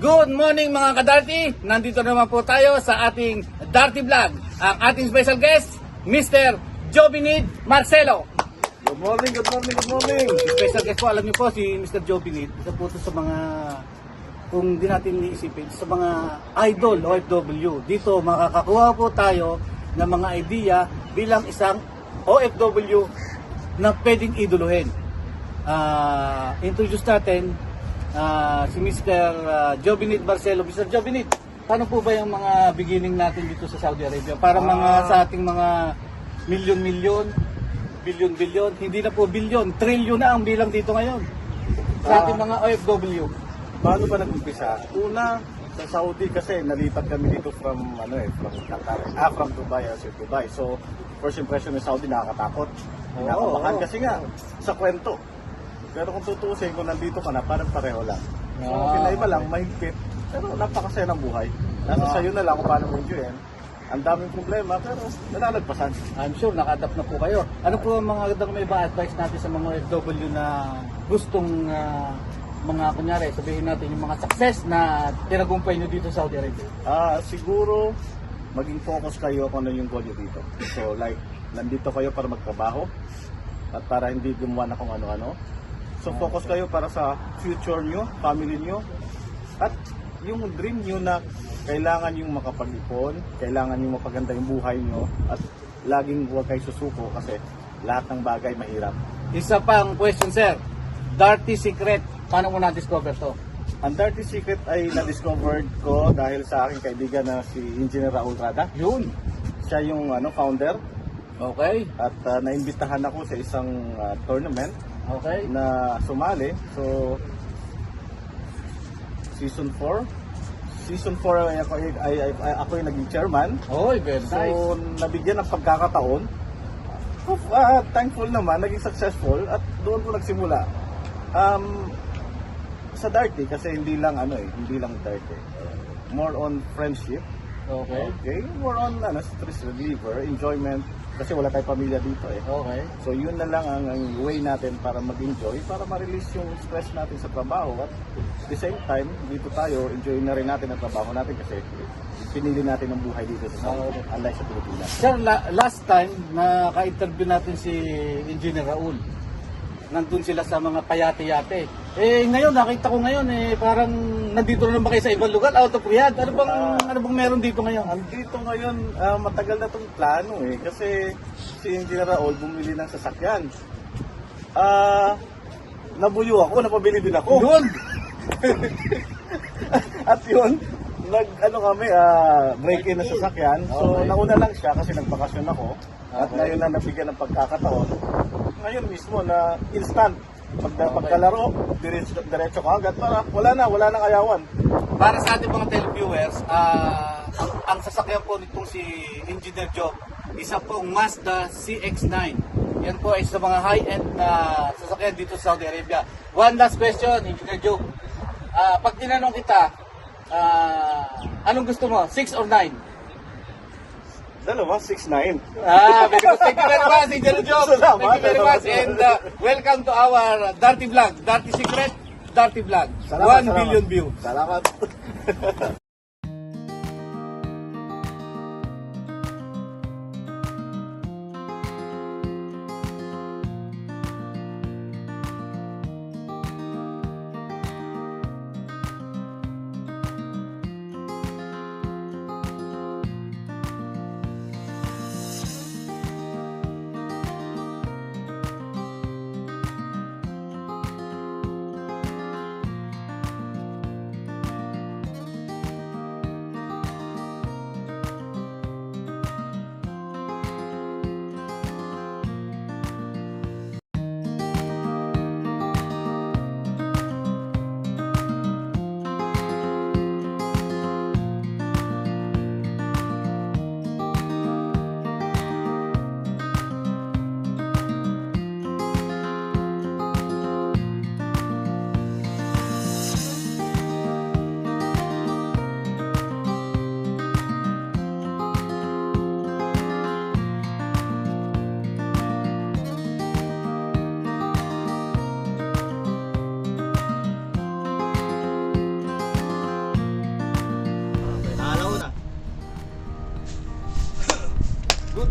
Good morning mga kadarty! Nandito naman po tayo sa ating Darty Vlog. Ang ating special guest, Mr. Jobinid Marcelo. Good morning, good morning, good morning. Special guest po, alam niyo po si Mr. Jobinid. Isa po ito sa mga, kung di natin iisipin, sa mga idol OFW. Dito makakakuha po tayo ng mga idea bilang isang OFW na pwedeng idoluhin. Introduce natin si Mr. Jobinid Marcelo. Mr. Jobinid, paano po ba yung mga beginning natin dito sa Saudi Arabia? Para mga sa ating mga milyon-milyon, bilyon-bilyon, hindi na po bilyon, trilyon na ang bilang dito ngayon sa ating mga OFW. Paano ba nag-umpisa? Una, sa Saudi kasi nalipat kami dito from Qatar, from Dubai, Dubai. So, first impression ng Saudi nakakatakot. Nakakabahan kasi nga sa kwento. Pero kung tutusin, kung nandito ka na, parang pareho lang. So, pinaiba lang, mahigpit. Pero napakasaya ng buhay. Nasa sa'yo na lang kung paano mo enjoyin. Ang daming problema, pero nalalagpasan. I'm sure naka-adapt na po kayo. Ano po ang mga may ba advice natin sa mga OFW na gustong mga kunyari, sabihin natin yung mga success na tinagumpay nyo dito sa Saudi Arabia? Siguro, maging focus kayo kung ano yung goal nyo dito. So, like, nandito kayo para magtrabaho at para hindi gumawa na kung ano-ano. So, focus kayo para sa future nyo, family nyo, at yung dream nyo na kailangan yung makapag-ipon, kailangan yung mapaganda yung buhay nyo, at laging huwag kayo susuko kasi lahat ng bagay mahirap. Isa pang question, sir. Darty secret, paano mo na-discover to? Ang Dirty Secret ay na-discovered ko dahil sa aking kaibigan na si Engineer Raul Rada. Yun. Siya yung founder. Okay. At naimbitahan ako sa isang tournament Okay. na sumali. So, Season 4 ay ako yung naging chairman. Oy, very nice. So, nabigyan ng pagkakataon. Thankful naman, naging successful at doon ko nagsimula. Sa Darty kasi hindi lang Darty. More on friendship. Okay. More on stress reliever, enjoyment kasi wala tayong pamilya dito eh. Okay. So yun na lang ang way natin para mag-enjoy, para ma-release yung stress natin sa trabaho at at the same time, dito tayo, enjoy na rin natin ang trabaho natin kasi pinili natin ang buhay dito sa Saudi, unlike sa Pilipinas. Sir, last time na ka-interview natin si Engineer Raul, nandun sila sa mga payate-yate. Ngayon, nakita ko ngayon, parang nandito na naman kayo sa ibang lugar, out of Riyadh. Ano bang meron dito ngayon? Andito ngayon, matagal na itong plano eh, kasi si Engineer Raul bumili ng sasakyan. Nabuyo ako, napabili din ako. Yun! At yun, break-in na sasakyan. So, Okay. nauna lang siya kasi nagbakasyon ako. At Okay. ngayon na nabigyan ng pagkakataon. Ngayon mismo na instant. Pagkalaro, diretso ka agad para wala nang ayawan. Para sa ating mga televiewers, ang sasakyan po nitong si Engineer Job, isa pong Mazda CX-9. Yan po ay sa mga high-end na sasakyan dito sa Saudi Arabia. One last question, Engineer Job. Pag tinanong kita, anong gusto mo, 6 or 9? Dalawa, 6'9". Very good. Thank you very much, Engineer Job. Salamat. Thank you very much. And welcome to our Darty Vlog. Darty Secret, Darty Vlog. 1 billion view. Salamat.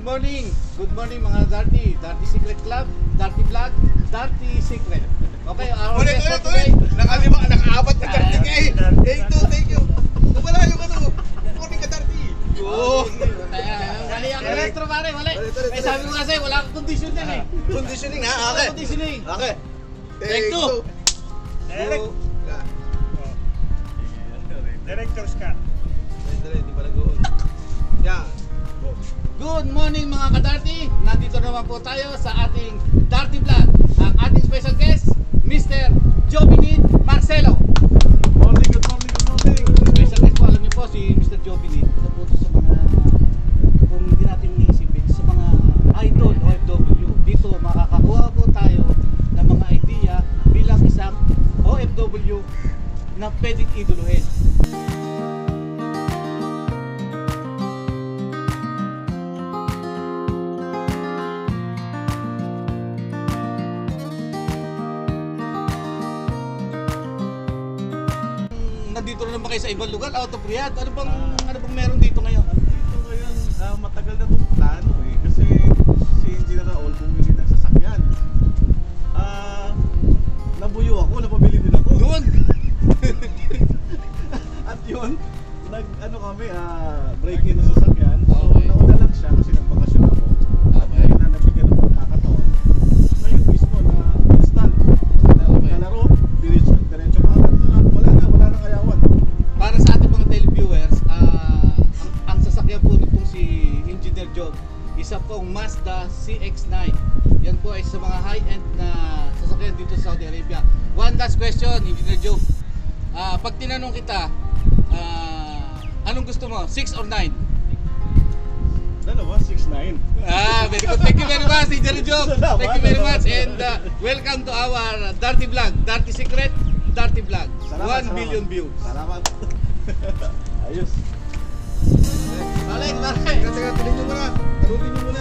morning. Good morning mga Darty. Darty Secret Club, Darty Vlog, Darty Secret. Okay, our Ulit, guest for ulit, ulit. today. Naka-apat na Darty ka eh. Thank you. Wala yung ano. Morning ka Darty. Oo. Mali ang retro pare, mali. Ulit. Eh sabi ko kasi wala akong condition yan eh. Conditioning ha? Wala Okay. conditioning. Okay. Take two. Direct. Director's cut. Di pa nag-uun. Yan. Go. Good morning mga ka-Darty. Nandito naman po tayo sa ating Darty Vlog. Ang ating special guest, Mr. Jobinid Marcelo. Good morning. Special guest po, alam niyo po si Mr. Jobinid. Isa po ito sa mga, kung hindi natin iisipin, sa mga idol OFW. Dito makakakuha po tayo ng mga idea bilang isang OFW na pwedeng idoluhin. Nandito na naman kayo sa ibang lugar, out of Riyadh. Ano bang meron dito ngayon? Dito ngayon, matagal na itong plano eh. Kasi si Engineer Raul bumili ng sasakyan. Nabuyo ako, napabili din ako. Yun! At yun, nag-ano kami, break-in ng sasakyan. So, Okay. nauna lang siya kasi nagbakasyon ako. At Okay. ngayon na nabigyan ng pagkakataon, ngayon mismo na install. Nalaro, diretso ka agad. Wala na kayawan. Para sa ating mga televiewers, ang sasakyan po nitong si Engineer Job, isa pong Mazda CX-9. Yan po ay sa mga high-end na sasakyan dito sa Saudi Arabia. One last question, Engineer Job. Pag tinanong kita, anong gusto mo? 6 or 9? Dalawa, 6'9". Very good. Thank you very much, Engineer Job. Thank you very much and welcome to our Darty Vlog, Darty Secret, Darty Vlog. 1 billion views. Salamat. Ayos. Balik. Teka, tuloy nyo muna. Tarutin nyo muna.